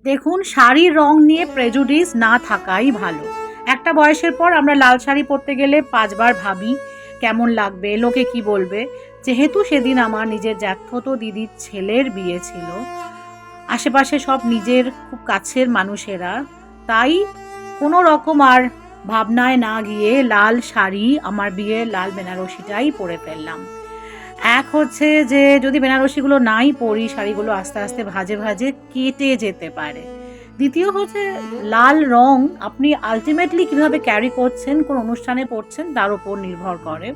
দেখুন, শাড়ির রং নিয়ে প্রেজুডিস না থাকাই ভালো। একটা বয়সের পর আমরা লাল শাড়ি পরতে গেলে ৫ বার ভাবি কেমন লাগবে, লোকে কি বলবে। যেহেতু সেদিন আমার নিজের জ্যাঠতো দিদির ছেলের বিয়ে ছিল, আশেপাশে সব নিজের খুব কাছের মানুষেরা, তাই কোনো রকম আর ভাবনায় না গিয়ে লাল শাড়ি, আমার বিয়ের লাল বেনারসিটাই পরে ফেললাম। এক হচ্ছে যে যদি বেনারসিগুলো নাই পরি, শাড়িগুলো আস্তে আস্তে ভাঁজে ভাঁজে কেটে যেতে পারে। দ্বিতীয় হচ্ছে লাল রং আপনি আলটিমেটলি কিভাবে ক্যারি করছেন, কোন অনুষ্ঠানে পরছেন তার উপর নির্ভর করে।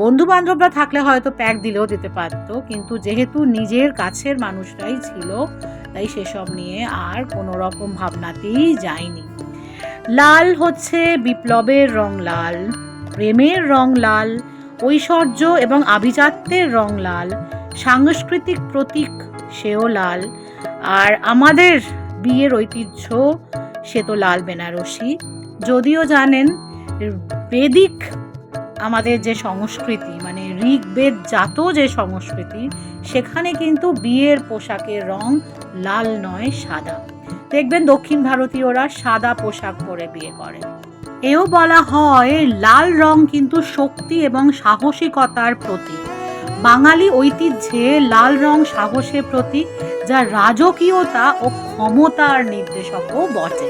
বন্ধু বান্ধবরা থাকলে হয়তো প্যাক দিলেও দিতে পারতো, কিন্তু যেহেতু নিজের কাছের মানুষরাই ছিল, তাই সেসব নিয়ে আর কোনো রকম ভাবনাতেই যায়নি। লাল হচ্ছে বিপ্লবের রং লাল, প্রেমের রং লাল, ঐশ্বর্য এবং আভিজাত্যের রং লাল, সাংস্কৃতিক প্রতীক সেও লাল। আর আমাদের বিয়ের ঐতিহ্য সে তো লাল বেনারসি। যদিও জানেন বেদিক আমাদের যে সংস্কৃতি, মানে ঋগ্বেদ জাত যে সংস্কৃতি, সেখানে কিন্তু বিয়ের পোশাকের রং লাল নয়, সাদা। দেখবেন দক্ষিণ ভারতীয়রা সাদা পোশাক পরে বিয়ে করে। এও বলা হয় লাল রং কিন্তু শক্তি এবং সাহসিকতার প্রতীক। বাঙালি ঐতিহ্যে লাল রং সাহসের প্রতীক, যা রাজকীয়তা ও ক্ষমতার নির্দেশকও বটে।